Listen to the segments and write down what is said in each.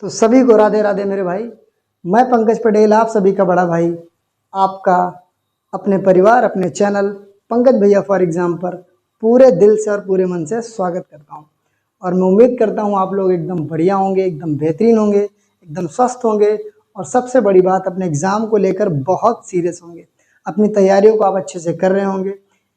तो सभी को राधे राधे मेरे भाई। मैं पंकज पटेल, आप सभी का बड़ा भाई, आपका अपने परिवार अपने चैनल पंकज भैया फॉर एग्जाम पर पूरे दिल से और पूरे मन से स्वागत करता हूं। और मैं उम्मीद करता हूं आप लोग एकदम बढ़िया होंगे, एकदम बेहतरीन होंगे, एकदम स्वस्थ होंगे और सबसे बड़ी बात अपने एग्ज़ाम को लेकर बहुत सीरियस होंगे। अपनी तैयारियों को आप अच्छे से कर रहे होंगे,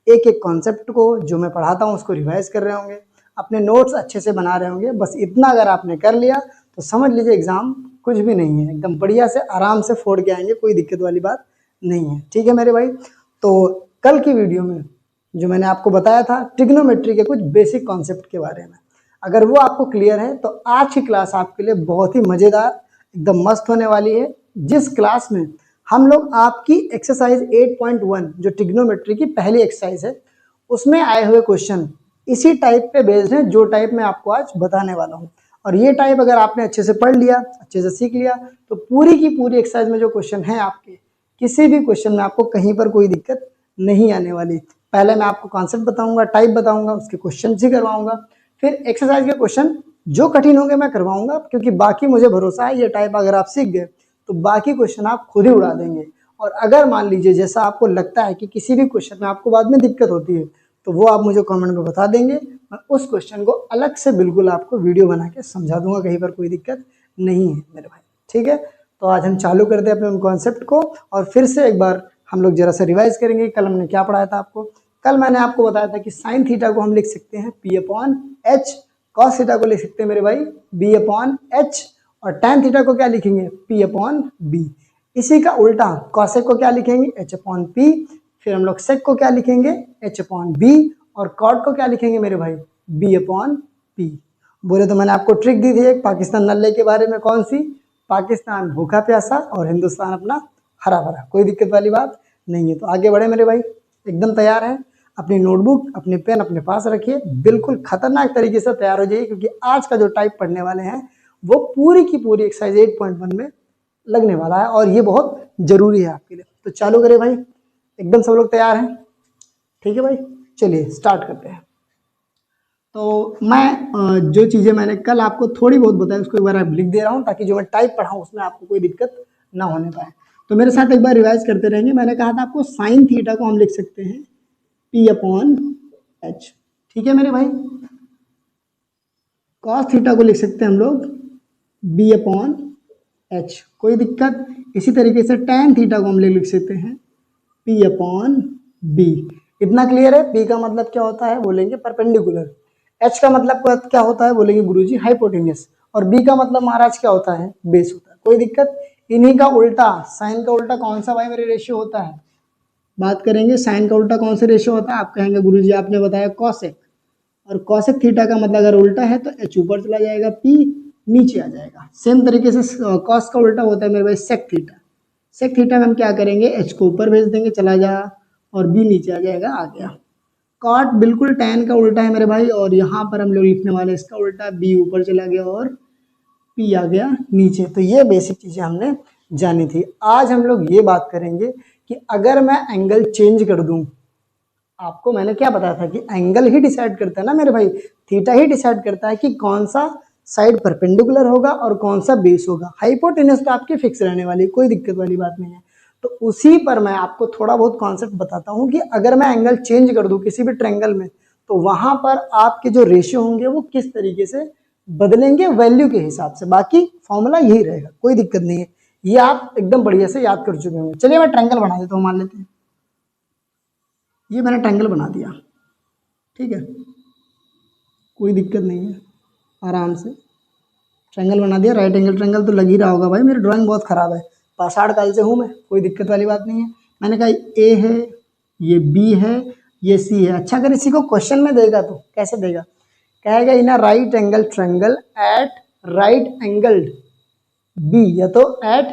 एक एक कॉन्सेप्ट को जो मैं पढ़ाता हूँ उसको रिवाइज कर रहे होंगे, अपने नोट्स अच्छे से बना रहे होंगे। बस इतना अगर आपने कर लिया तो समझ लीजिए एग्ज़ाम कुछ भी नहीं है, एकदम बढ़िया से आराम से फोड़ के आएंगे, कोई दिक्कत वाली बात नहीं है। ठीक है मेरे भाई। तो कल की वीडियो में जो मैंने आपको बताया था ट्रिग्नोमेट्री के कुछ बेसिक कॉन्सेप्ट के बारे में, अगर वो आपको क्लियर है तो आज की क्लास आपके लिए बहुत ही मज़ेदार एकदम मस्त होने वाली है, जिस क्लास में हम लोग आपकी एक्सरसाइज 8.1 जो ट्रिग्नोमेट्री की पहली एक्सरसाइज है उसमें आए हुए क्वेश्चन इसी टाइप पे बेस्ड है जो टाइप मैं आपको आज बताने वाला हूँ। और ये टाइप अगर आपने अच्छे से पढ़ लिया, अच्छे से सीख लिया, तो पूरी की पूरी एक्सरसाइज में जो क्वेश्चन है आपके, किसी भी क्वेश्चन में आपको कहीं पर कोई दिक्कत नहीं आने वाली। पहले मैं आपको कॉन्सेप्ट बताऊंगा, टाइप बताऊंगा, उसके क्वेश्चन ही करवाऊंगा, फिर एक्सरसाइज के क्वेश्चन जो कठिन होंगे मैं करवाऊंगा, क्योंकि बाकी मुझे भरोसा है ये टाइप अगर आप सीख गए तो बाकी क्वेश्चन आप खुद ही उड़ा देंगे। और अगर मान लीजिए जैसा आपको लगता है कि किसी भी क्वेश्चन में आपको बाद में दिक्कत होती है तो वो आप मुझे कमेंट में बता देंगे, मैं उस क्वेश्चन को अलग से बिल्कुल आपको वीडियो बना के समझा दूंगा, कहीं पर कोई दिक्कत नहीं है मेरे भाई। ठीक है, तो आज हम चालू करते हैं अपने उन कॉन्सेप्ट को और फिर से एक बार हम लोग जरा सा रिवाइज करेंगे। कल हमने क्या पढ़ाया था आपको? कल मैंने आपको बताया था कि साइन थीटा को हम लिख सकते हैं P/H, कॉस थीटा को लिख सकते हैं मेरे भाई B/H, और टैन थीटा को क्या लिखेंगे P/B। इसी का उल्टा कॉसेक को क्या लिखेंगे H/P, फिर हम लोग सेक को क्या लिखेंगे H/B, और कॉट को क्या लिखेंगे मेरे भाई B/P। बोले तो मैंने आपको ट्रिक दी थी एक पाकिस्तान नल्ले के बारे में, कौन सी? पाकिस्तान भूखा प्यासा और हिंदुस्तान अपना हरा भरा, कोई दिक्कत वाली बात नहीं है। तो आगे बढ़े मेरे भाई, एकदम तैयार हैं? अपनी नोटबुक अपने पेन अपने पास रखिए, बिल्कुल खतरनाक तरीके से तैयार हो जाइए, क्योंकि आज का जो टाइप पढ़ने वाले हैं वो पूरी की पूरी एक्सरसाइज 8.1 में लगने वाला है और ये बहुत जरूरी है आपके लिए। तो चालू करें भाई, एकदम सब लोग तैयार हैं? ठीक है भाई, चलिए स्टार्ट करते हैं। तो मैं जो चीज़ें मैंने कल आपको थोड़ी बहुत बताई उसको एक बार आप लिख दे रहा हूँ, ताकि जो मैं टाइप पढ़ाऊँ उसमें आपको कोई दिक्कत ना होने पाए। तो मेरे साथ एक बार रिवाइज करते रहेंगे। मैंने कहा था आपको साइन थीटा को हम लिख सकते हैं P/H, ठीक है मेरे भाई। कॉस थीटा को लिख सकते हैं हम लोग B/H, कोई दिक्कत? इसी तरीके से टैन थीटा को हम लिख सकते हैं P/B। इतना क्लियर है? P का मतलब क्या होता है बोलेंगे परपेंडिकुलर, H का मतलब क्या होता है बोलेंगे गुरुजी हाइपोटेन्यूस, और B का मतलब महाराज क्या होता है बेस होता है। कोई दिक्कत? इन्हीं का उल्टा साइन का उल्टा कौन सा भाई मेरे रेशियो होता है? बात करेंगे साइन का उल्टा कौन सा रेशियो होता है? आप कहेंगे गुरुजी आपने बताया कॉसेक, और कॉसेक थीटा का मतलब अगर उल्टा है तो H ऊपर चला जाएगा, P नीचे आ जाएगा। सेम तरीके से कॉस का उल्टा होता है मेरे भाई सेक थीटा। सेक थीटा में हम क्या करेंगे H को ऊपर भेज देंगे, चला जा, और B नीचे आ जाएगा, आ गया। कॉट बिल्कुल टैन का उल्टा है मेरे भाई, और यहाँ पर हम लोग लिखने वाले इसका उल्टा, B ऊपर चला गया और P आ गया नीचे। तो ये बेसिक चीज़ें हमने जानी थी। आज हम लोग ये बात करेंगे कि अगर मैं एंगल चेंज कर दूं, आपको मैंने क्या बताया था कि एंगल ही डिसाइड करता है ना मेरे भाई, थीटा ही डिसाइड करता है कि कौन सा साइड परपेंडिकुलर होगा और कौन सा बेस होगा। हाइपोटेन्यूस तो आपकी फिक्स रहने वाली, कोई दिक्कत वाली बात नहीं है। तो उसी पर मैं आपको थोड़ा बहुत कॉन्सेप्ट बताता हूँ कि अगर मैं एंगल चेंज कर दूं किसी भी ट्रायंगल में तो वहां पर आपके जो रेशियो होंगे वो किस तरीके से बदलेंगे वैल्यू के हिसाब से। बाकी फॉर्मूला यही रहेगा, कोई दिक्कत नहीं है, ये आप एकदम बढ़िया से याद कर चुके होंगे। चलिए मैं ट्रायंगल बना देता हूँ, मान लेते हैं ये मैंने ट्रायंगल बना दिया, ठीक है, कोई दिक्कत नहीं है, आराम से ट्रायंगल बना दिया। राइट एंगल ट्रायंगल तो लग ही रहा होगा भाई, मेरी ड्राइंग बहुत ख़राब है, पाषाण काल से हूँ मैं, कोई दिक्कत वाली बात नहीं है। मैंने कहा ए है, ये बी है, ये सी है। अच्छा अगर इसी को क्वेश्चन में देगा तो कैसे देगा? कहेगा in right angle triangle at right angled B, या तो एट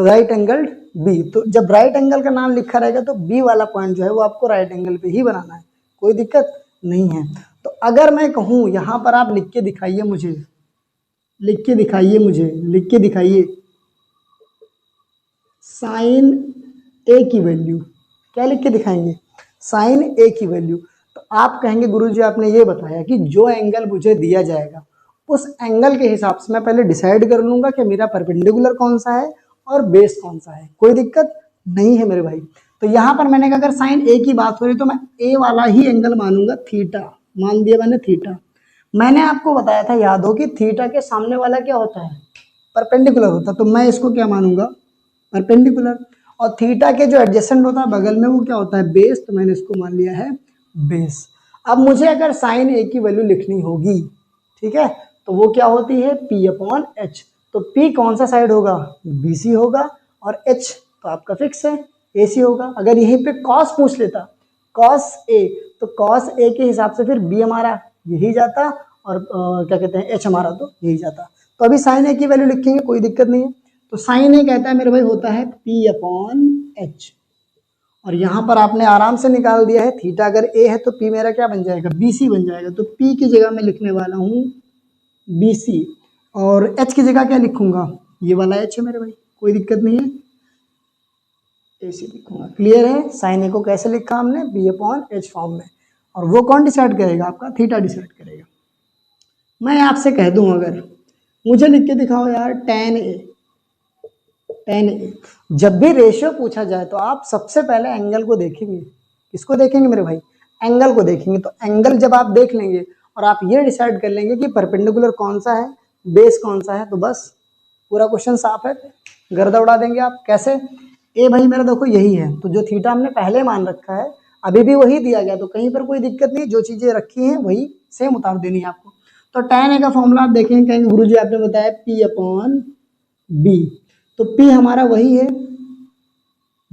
राइट एंगल्ड बी। तो जब राइट एंगल का नाम लिखा रहेगा तो बी वाला पॉइंट जो है वो आपको राइट एंगल पे ही बनाना है, कोई दिक्कत नहीं है। तो अगर मैं कहूँ यहाँ पर आप लिख के दिखाइए मुझे, लिख के दिखाइए मुझे, लिख के दिखाइए साइन ए की वैल्यू, क्या लिख के दिखाएंगे? साइन ए की वैल्यू। तो आप कहेंगे गुरुजी आपने ये बताया कि जो एंगल मुझे दिया जाएगा उस एंगल के हिसाब से मैं पहले डिसाइड कर लूंगा कि मेरा परपेंडिकुलर कौन सा है और बेस कौन सा है। कोई दिक्कत नहीं है मेरे भाई। तो यहाँ पर मैंने कहा अगर साइन ए की बात हो रही तो मैं ए वाला ही एंगल मानूंगा, थीटा मान दिया मैंने, थीटा। मैंने आपको बताया था, याद हो, कि थीटा के सामने वाला क्या होता है, परपेंडिकुलर होता है। तो मैं इसको क्या मानूंगा, परपेंडिकुलर। और थीटा के जो एडजेसेंट होता है बगल में वो क्या होता है, बेस। तो मैंने इसको मान लिया है बेस। अब मुझे अगर साइन ए की वैल्यू लिखनी होगी, ठीक है, तो वो क्या होती है, पी अपॉन एच। तो पी कौन सा साइड होगा, बी सी होगा, और एच तो आपका फिक्स है, ए सी होगा। अगर यहीं पे कॉस पूछ लेता, कॉस ए, तो कॉस ए के हिसाब से फिर बी हमारा यही जाता, और क्या कहते हैं, एच हमारा तो यही जाता। तो अभी साइन ए की वैल्यू लिखेंगे, कोई दिक्कत नहीं है। तो साइन ए कहता है मेरे भाई होता है पी अपॉन एच। और यहाँ पर आपने आराम से निकाल दिया है, थीटा अगर ए है तो पी मेरा क्या बन जाएगा, बी सी बन जाएगा। तो पी की जगह मैं लिखने वाला हूँ बी सी, और एच की जगह क्या लिखूंगा, ये वाला एच है मेरे भाई, कोई दिक्कत नहीं है, ए सी लिखूंगा। क्लियर है, साइन ए को कैसे लिखा हमने, बी अपॉन एच फॉर्म में। और वो कौन डिसाइड करेगा, आपका थीटा डिसाइड करेगा। मैं आपसे कह दूं, अगर मुझे लिख के दिखाओ यार टेन ए, टेन ए। जब भी रेशियो पूछा जाए तो आप सबसे पहले एंगल को देखेंगे। किसको देखेंगे मेरे भाई, एंगल को देखेंगे। तो एंगल जब आप देख लेंगे और आप ये डिसाइड कर लेंगे कि परपेंडिकुलर कौन सा है, बेस कौन सा है, तो बस पूरा क्वेश्चन साफ है, गर्दा उड़ा देंगे आप। कैसे, ए भाई मेरा देखो यही है, तो जो थीटा हमने पहले मान रखा है अभी भी वही दिया गया, तो कहीं पर कोई दिक्कत नहीं, जो चीज़ें रखी हैं वही सेम उतार देनी है आपको। तो tan ए का फॉर्मूला आप देखेंगे, कहेंगे गुरुजी आपने बताया P अपॉन बी, तो P हमारा वही है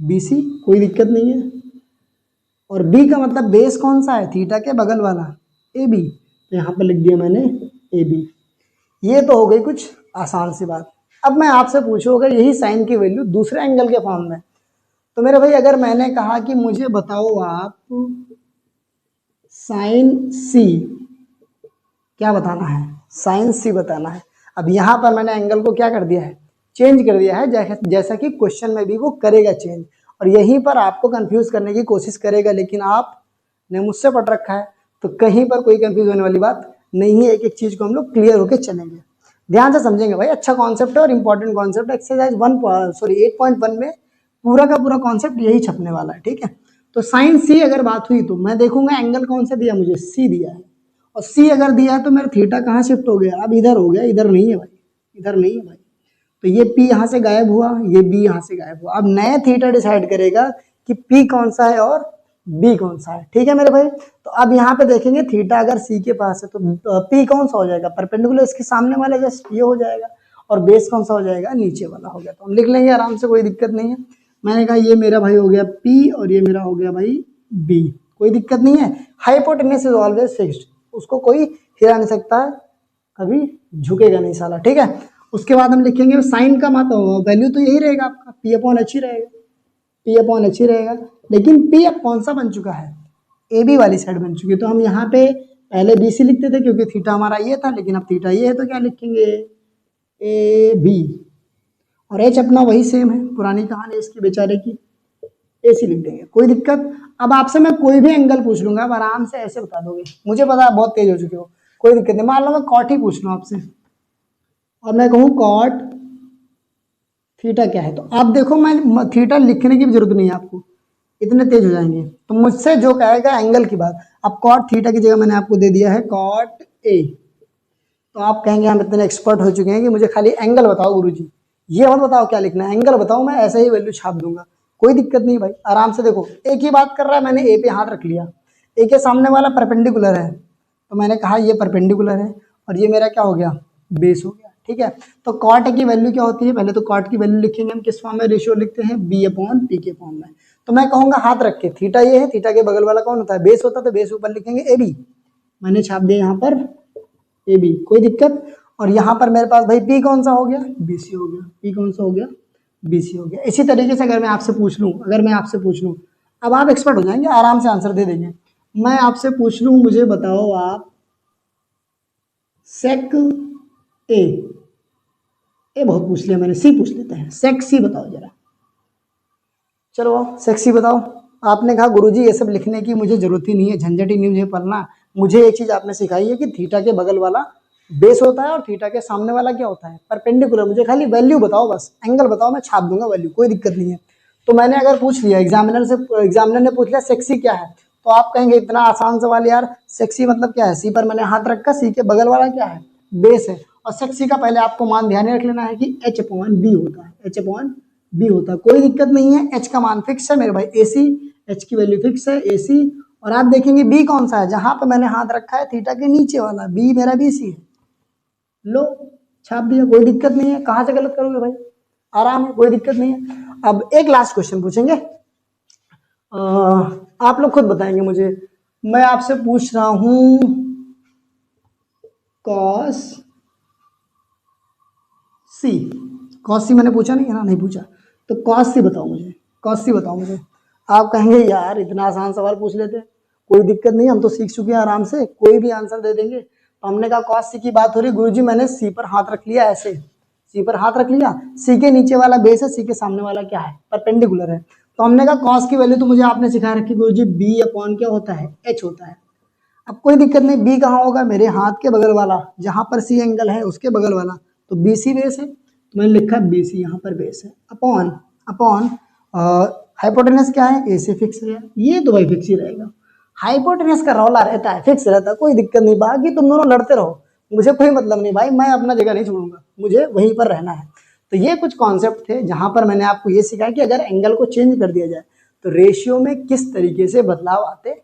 BC, कोई दिक्कत नहीं है। और B का मतलब बेस कौन सा है, थीटा के बगल वाला AB, तो यहाँ पर लिख दिया मैंने AB। ये तो हो गई कुछ आसान सी बात। अब मैं आपसे पूछूंगा यही साइन की वैल्यू दूसरे एंगल के फॉर्म में, तो मेरे भाई अगर मैंने कहा कि मुझे बताओ आप साइन C, क्या बताना है, साइन C बताना है। अब यहाँ पर मैंने एंगल को क्या कर दिया है, चेंज कर दिया है, जैसा कि क्वेश्चन में भी वो करेगा चेंज, और यहीं पर आपको कंफ्यूज करने की कोशिश करेगा, लेकिन आपने मुझसे पढ़ रखा है तो कहीं पर कोई कंफ्यूज होने वाली बात नहीं है। एक एक चीज़ को हम लोग क्लियर होकर चलेंगे, ध्यान से समझेंगे भाई। अच्छा कॉन्सेप्ट है और इंपॉर्टेंट कॉन्सेप्ट, एक्सरसाइज 8.1 में पूरा का पूरा कॉन्सेप्ट यही छपने वाला है, ठीक है। तो साइन C अगर बात हुई तो मैं देखूंगा एंगल कौन सा दिया मुझे, C दिया है, और C अगर दिया है तो मेरा थीटा कहाँ शिफ्ट हो गया, अब इधर हो गया, इधर नहीं है भाई, इधर नहीं है भाई। तो ये P यहाँ से गायब हुआ, ये B यहाँ से गायब हुआ। अब नया थीटा डिसाइड करेगा कि P कौन सा है और B कौन सा है, ठीक है मेरे भाई। तो अब यहाँ पे देखेंगे थीटा अगर C के पास है तो P कौन सा हो जाएगा, परपेंडिकुलर इसके सामने वाला जस्ट ये हो जाएगा, और बेस कौन सा हो जाएगा, नीचे वाला हो गया। तो हम लिख लेंगे आराम से, कोई दिक्कत नहीं है। मैंने कहा ये मेरा भाई हो गया P और ये मेरा हो गया भाई B, कोई दिक्कत नहीं है। हाइपोटेन्यूस इज ऑलवेज फिक्स्ड, उसको कोई हिला नहीं सकता है, कभी झुकेगा नहीं साला, ठीक है। उसके बाद हम लिखेंगे साइन का वैल्यू तो यही रहेगा आपका, P अपॉन एच ही रहेगा, P अपॉन एच ही रहेगा। लेकिन P अब कौन सा बन चुका है, AB वाली साइड बन चुकी है। तो हम यहाँ पे पहले BC लिखते थे क्योंकि थीटा हमारा ये था, लेकिन अब थीटा ये है तो क्या लिखेंगे, AB, और H अपना वही सेम है, पुरानी कहानी इसकी बेचारे की, AC लिख देंगे, कोई दिक्कत। अब आपसे मैं कोई भी एंगल पूछ लूंगा, आप आराम से ऐसे बता दोगे, मुझे पता है बहुत तेज हो चुके हो, कोई दिक्कत नहीं। मान लो मैं कॉट ही पूछ लूँ आपसे और मैं कहूँ कॉट थीटा क्या है, तो आप देखो मैं थीटा लिखने की भी जरूरत नहीं है आपको, इतने तेज हो जाएंगे। तो मुझसे जो कहेगा एंगल की बात, अब कॉट थीटा की जगह मैंने आपको दे दिया है कॉट ए, तो आप कहेंगे हम इतने एक्सपर्ट हो चुके हैं कि मुझे खाली एंगल बताओ गुरुजी, ये मत बताओ क्या लिखना है, एंगल बताओ, मैं ऐसे ही वैल्यू छाप दूंगा, कोई दिक्कत नहीं भाई। आराम से देखो, एक ही बात कर रहा है, मैंने ए पे हाथ रख लिया, ए के सामने वाला परपेंडिकुलर है, तो मैंने कहा ये परपेंडिकुलर है, और ये मेरा क्या हो गया, बेस हो गया, ठीक है। तो कॉट की वैल्यू क्या होती है, पहले तो कॉट की वैल्यू लिखेंगे हम किस फॉर्म में, रेशियो लिखते हैं B अपॉन P के फॉर्म में। तो मैं कहूँगा हाथ रख के, थीटा ये है, थीटा के बगल वाला कौन होता है, बेस होता है, तो बेस ऊपर लिखेंगे AB, मैंने छाप दिया यहाँ पर AB, कोई दिक्कत। और यहाँ पर मेरे पास भाई P कौन सा हो गया, BC हो गया, P कौन सा हो गया, BC हो गया। इसी तरीके से अगर मैं आपसे पूछ लूँ, अब आप एक्सपर्ट हो जाएंगे, आराम से आंसर दे देंगे। मैं आपसे पूछ लूँ, मुझे बताओ आप सेक ए बहुत पूछ लिया मैंने, C पूछ लेते हैं, सेक C बताओ जरा, चलो सेक C बताओ। आपने कहा गुरुजी ये सब लिखने की मुझे जरूरत ही नहीं है, झंझट ही नहीं मुझे पढ़ना, मुझे एक चीज़ आपने सिखाई है कि थीटा के बगल वाला बेस होता है और थीटा के सामने वाला क्या होता है, परपेंडिकुलर। मुझे खाली वैल्यू बताओ, बस एंगल बताओ, मैं छाप दूंगा वैल्यू, कोई दिक्कत नहीं है। तो मैंने अगर पूछ लिया एग्जामिनर ने पूछ लिया सेक्सी क्या है, तो आप कहेंगे इतना आसान सवाल यार, सेक्सी मतलब क्या है, सी पर मैंने हाथ रखा, सी के बगल वाला क्या है, बेस है। और सेक्सी का पहले आपको मान ध्यान में रख लेना है कि एच अपॉन बी होता है, एच अपॉन बी होता है, कोई दिक्कत नहीं है। एच का मान फिक्स है मेरे भाई, ए सी, एच की वैल्यू फिक्स है ए सी। और आप देखेंगे बी कौन सा है, जहां पे मैंने हाथ रखा है थीटा के नीचे वाला, बी मेरा बी सी है। लो, छाप दिया, कोई दिक्कत नहीं है। कहां से गलत करोगे भाई, आराम है, कोई दिक्कत नहीं है। अब एक लास्ट क्वेश्चन पूछेंगे, आप लोग खुद बताएंगे मुझे। मैं आपसे पूछ रहा हूं कॉस सी, कॉस सी मैंने पूछा नहीं है ना, नहीं पूछा, तो कॉस सी बताओ मुझे, कॉस सी बताओ मुझे। आप कहेंगे यार इतना आसान सवाल पूछ लेते, कोई दिक्कत नहीं, हम तो सीख चुके हैं आराम से, कोई भी आंसर दे देंगे। तो हमने कहा कॉस सी की बात हो रही, गुरुजी मैंने सी पर हाथ रख लिया, ऐसे सी पर हाथ रख लिया, सी के नीचे वाला बेस है, सी के सामने वाला क्या है, परपेंडिकुलर है। तो हमने कहा कॉस की वैल्यू तो मुझे आपने सिखा रखी गुरुजी, बी अपॉन क्या होता है, एच होता है। अब कोई दिक्कत नहीं, बी कहाँ होगा, मेरे हाथ के बगल वाला, जहां पर सी एंगल है उसके बगल वाला, तो बी सी बेस है, तो मैंने लिखा बी सी, यहाँ पर बेस है, अपॉन अपॉन हाइपोटेनस क्या है, ए से फिक्स है, ये तो भाई फिक्स ही रहेगा। हाइपोटेनस का रौला रहता है, फिक्स रहता है, कोई दिक्कत नहीं, बाकी तुम दोनों लड़ते रहो, मुझे कोई मतलब नहीं भाई, मैं अपना जगह नहीं छोड़ूंगा, मुझे वहीं पर रहना है। तो ये कुछ कॉन्सेप्ट थे जहां पर मैंने आपको ये सिखाया कि अगर एंगल को चेंज कर दिया जाए तो रेशियो में किस तरीके से बदलाव आते हैं,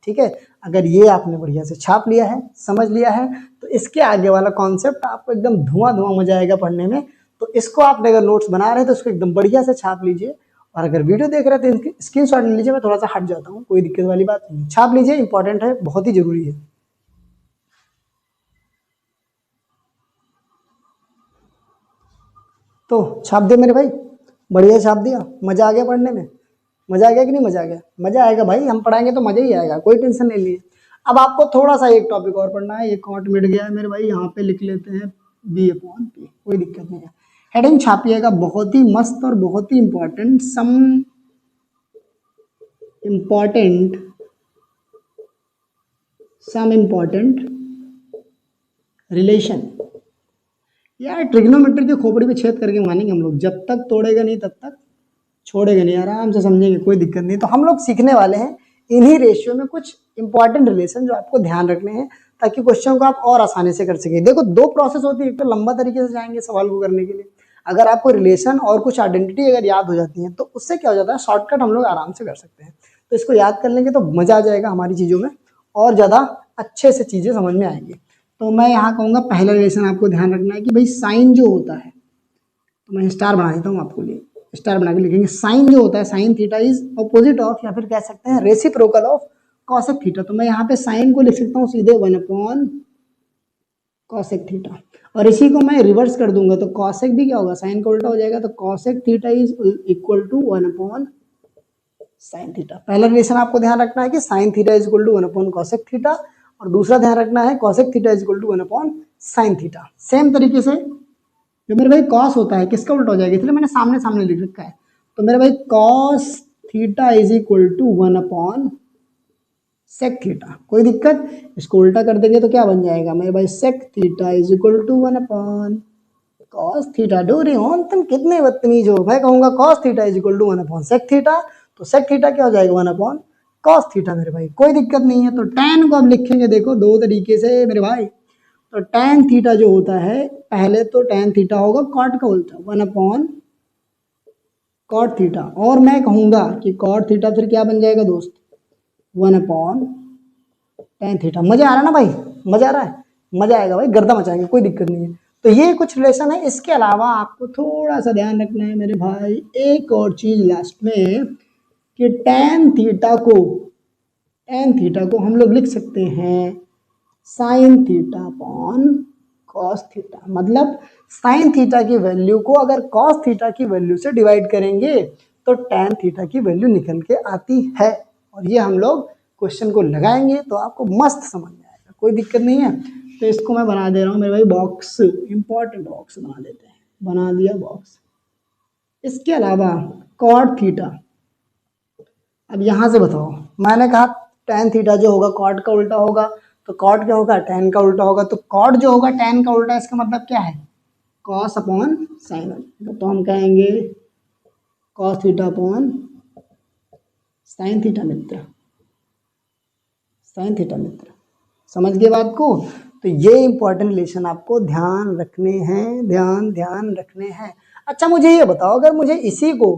ठीक है। अगर ये आपने बढ़िया से छाप लिया है, समझ लिया है, तो इसके आगे वाला कॉन्सेप्ट आपको एकदम धुआं धुआं मजा आएगा पढ़ने में। तो इसको आपने अगर नोट्स बना रहे हैं तो इसको एकदम बढ़िया से छाप लीजिए, और अगर वीडियो देख रहे थे तो स्क्रीन शॉट ले लीजिए, मैं थोड़ा सा हट जाता हूँ, कोई दिक्कत वाली बात नहीं, छाप लीजिए, इंपॉर्टेंट है, बहुत ही जरूरी है। तो छाप दिया मेरे भाई, बढ़िया छाप दिया, मजा आ गया पढ़ने में, मजा आ गया कि नहीं, मजा आ गया, मजा आएगा भाई, हम पढ़ाएंगे तो मजा ही आएगा, कोई टेंशन नहीं ली। अब आपको थोड़ा सा एक टॉपिक और पढ़ना है, ये कॉट मिट गया है मेरे भाई, यहाँ पे लिख लेते हैं बी अपॉन पी, कोई दिक्कत नहीं है। हेडिंग छापिएगा, बहुत ही मस्त और बहुत ही important, some important, some important relation. यार ट्रिग्नोमेट्री की खोपड़ी पे छेद करके मानेंगे हम लोग, जब तक तोड़ेगा नहीं तब तक छोड़ेगा नहीं, आराम से समझेंगे, कोई दिक्कत नहीं। तो हम लोग सीखने वाले हैं इन्हीं रेशियो में कुछ इंपॉर्टेंट रिलेशन जो आपको ध्यान रखने हैं, ताकि क्वेश्चन को आप और आसानी से कर सके। देखो दो प्रोसेस होती है, एक तो लंबा तरीके से जाएंगे सवाल को करने के लिए, अगर आपको रिलेशन और कुछ आइडेंटिटी अगर याद हो जाती है तो उससे क्या हो जाता है, शॉर्टकट हम लोग आराम से कर सकते हैं। तो इसको याद कर लेंगे तो मजा आ जाएगा हमारी चीज़ों में, और ज़्यादा अच्छे से चीज़ें समझ में आएंगी। तो मैं यहाँ कहूँगा पहला रिलेशन आपको ध्यान रखना है कि भाई साइन जो होता है, तो मैं स्टार बना देता हूँ आपको लिए, स्टार बना के लिखेंगे, साइन जो होता है, sign theta is opposite of, या फिर कह सकते हैं रेसिप्रोकल ऑफ कॉसेक थीटा। तो मैं यहाँ पे साइन को लिख सकता हूँ सीधे 1 अपॉन कॉसेक थीटा, और इसी को मैं रिवर्स कर दूंगा तो कॉसेक भी क्या होगा, साइन का उल्टा हो जाएगा, तो cosec theta is equal to 1 upon sine theta. पहला रिलेशन आपको ध्यान रखना है कि sine theta is equal to 1 upon cosec theta, और दूसरा ध्यान रखना है cosec theta is equal to 1 upon sine theta. Same तरीके से जो मेरे भाई कॉस होता है किसका उल्टा हो जाएगा, इसलिए मैंने सामने सामने लिख रखा है। तो मेरे भाई cos theta is equal to 1 upon sec theta, कोई दिक्कत, इसको उल्टा कर देंगे तो क्या बन जाएगा मेरे भाई, sec theta is equal to 1 upon cos theta. डोरी ऑन, तुम कितने बदतमीज हो, मैं कहूंगा cos theta is equal to 1 upon sec theta, तो सेक थीटा क्या हो जाएगा 1 अपॉन कॉस थीटा मेरे भाई, कोई दिक्कत नहीं है। तो tan को अब लिखेंगे देखो दो तरीके से मेरे भाई, तो tan थीटा जो होता है, पहले तो tan थीटा होगा कॉट का उल्टा 1 अपॉन कॉट थीटा, और मैं कहूंगा कि कॉट थीटा फिर क्या बन जाएगा दोस्त, 1 अपॉन tan थीटा। मजा आ रहा है ना भाई, मजा आ रहा है, मजा आएगा भाई, गर्दा मचाएंगे, कोई दिक्कत नहीं है। तो ये कुछ रिलेशन है, इसके अलावा आपको थोड़ा सा ध्यान रखना है मेरे भाई, एक और चीज लास्ट में, कि tan थीटा को हम लोग लिख सकते हैं sine theta upon cos theta. मतलब साइन थीटा की वैल्यू को अगर कॉस थीटा की वैल्यू से डिवाइड करेंगे तो tan थीटा की वैल्यू निकल के आती है, और ये हम लोग क्वेश्चन को लगाएंगे तो आपको मस्त समझ में आएगा, कोई दिक्कत नहीं है। तो इसको मैं बना दे रहा हूँ मेरे भाई बॉक्स, इंपॉर्टेंट बॉक्स बना देते हैं, बना दिया बॉक्स। इसके अलावा कॉट थीटा, अब यहाँ से बताओ, मैंने कहा tan थीटा जो होगा कॉट का उल्टा होगा, तो कॉट क्या होगा, tan का उल्टा होगा। तो कॉट जो होगा tan का उल्टा, इसका मतलब क्या है, cos अपॉन साइन। तो हम कहेंगे cos theta upon sine theta मित्र, साइन थीटा मित्र। समझ गए बात को। तो ये इंपॉर्टेंट रिलेशन आपको ध्यान रखने हैं, ध्यान रखने हैं। अच्छा मुझे ये बताओ, अगर मुझे इसी को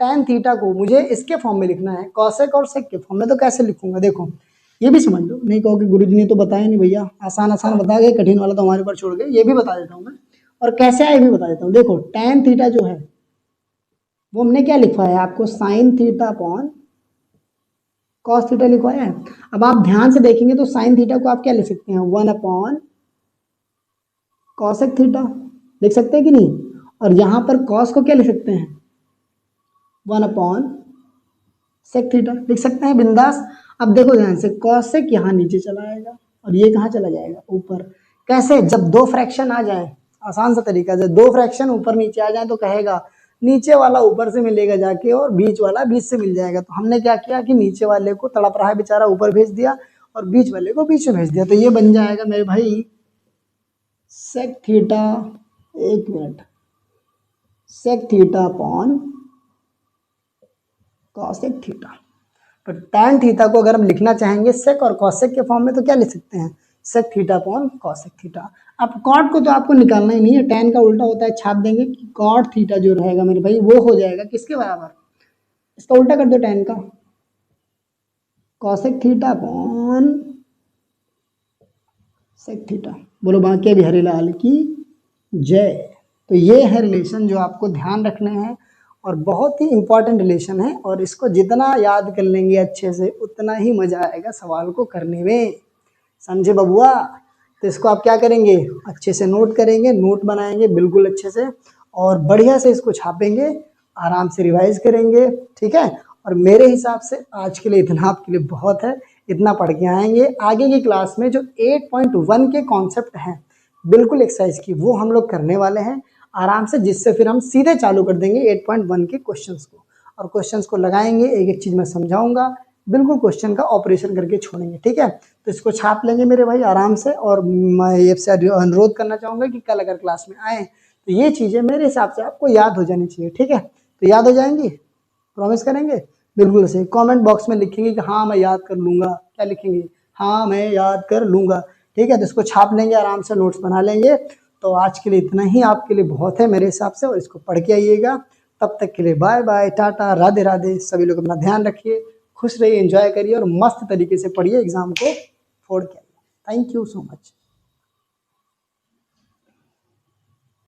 tan थीटा को मुझे इसके फॉर्म में लिखना है, कॉसेक और सेक के फॉर्म में, तो कैसे लिखूंगा। देखो ये भी समझ लो, नहीं कहोगे गुरुजी ने तो बताया नहीं भैया, आसान आसान बता गए, कठिन वाला तो हमारे ऊपर छोड़ गए। ये भी बता देता हूँ मैं, और कैसे आए भी बता देता हूँ। देखो tan थीटा जो है वो हमने क्या लिखवाया है आपको, sine theta upon cos theta लिखवाया है। अब आप ध्यान से देखेंगे तो साइन थीटा को आप क्या लिख सकते हैं, 1 अपॉन कॉसेक थीटा लिख सकते हैं कि नहीं। और यहाँ पर कॉस को क्या लिख सकते हैं, 1 अपॉन सेक थीटा लिख सकते हैं बिंदास। अब देखो ध्यान से, कॉसेक यहाँ नीचे चला आएगा और ये कहाँ चला जाएगा, ऊपर। कैसे, जब दो फ्रैक्शन आ जाए, आसान सा तरीका है, दो फ्रैक्शन ऊपर नीचे आ जाए तो कहेगा नीचे वाला ऊपर से मिलेगा जाके और बीच वाला बीच से मिल जाएगा। तो हमने क्या किया कि नीचे वाले को तड़प रहा है बेचारा ऊपर भेज दिया और बीच वाले को बीच में भेज दिया। तो ये बन जाएगा मेरे भाई सेक थीटा, एक minute, sec theta upon cosec theta. तो tan थीटा को अगर हम लिखना चाहेंगे सेक और कॉसेक के फॉर्म में तो क्या लिख सकते हैं, sec theta upon cosec theta. अब कॉट को तो आपको निकालना ही नहीं है, tan का उल्टा होता है, छाप देंगे कि कॉट थीटा जो रहेगा मेरे भाई वो हो जाएगा किसके बराबर, इसका उल्टा कर दो tan का, cosec theta upon sec theta. बोलो बाकी बिहारी लाल की जय। तो ये है रिलेशन जो आपको ध्यान रखने हैं और बहुत ही इंपॉर्टेंट रिलेशन है, और इसको जितना याद कर लेंगे अच्छे से उतना ही मजा आएगा सवाल को करने में, समझे बबुआ। तो इसको आप क्या करेंगे, अच्छे से नोट करेंगे, नोट बनाएंगे बिल्कुल अच्छे से, और बढ़िया से इसको छापेंगे, आराम से रिवाइज करेंगे, ठीक है। और मेरे हिसाब से आज के लिए इतना आपके लिए बहुत है, इतना पढ़ के आएंगे। आगे की क्लास में जो 8.1 के कॉन्सेप्ट हैं बिल्कुल एक्सरसाइज की, वो हम लोग करने वाले हैं आराम से, जिससे फिर हम सीधे चालू कर देंगे 8.1 के क्वेश्चंस को, और क्वेश्चंस को लगाएंगे, एक एक चीज़ मैं समझाऊंगा, बिल्कुल क्वेश्चन का ऑपरेशन करके छोड़ेंगे, ठीक है। तो इसको छाप लेंगे मेरे भाई आराम से, और मैं ये अनुरोध करना चाहूँगा कि कल अगर क्लास में आए तो ये चीज़ें मेरे हिसाब से आपको याद हो जानी चाहिए, ठीक है। तो याद हो जाएंगी, प्रॉमिस करेंगे बिल्कुल से। कमेंट बॉक्स में लिखेंगे कि हाँ मैं याद कर लूँगा, क्या लिखेंगे, हाँ मैं याद कर लूँगा, ठीक है। तो इसको छाप लेंगे आराम से, नोट्स बना लेंगे। तो आज के लिए इतना ही आपके लिए बहुत है मेरे हिसाब से, और इसको पढ़ के आइएगा। तब तक के लिए बाय बाय, टाटा, राधे राधे। सभी लोग अपना ध्यान रखिए, खुश रहिए, एंजॉय करिए और मस्त तरीके से पढ़िए, एग्जाम को फोड़ के आइए। Thank you so much.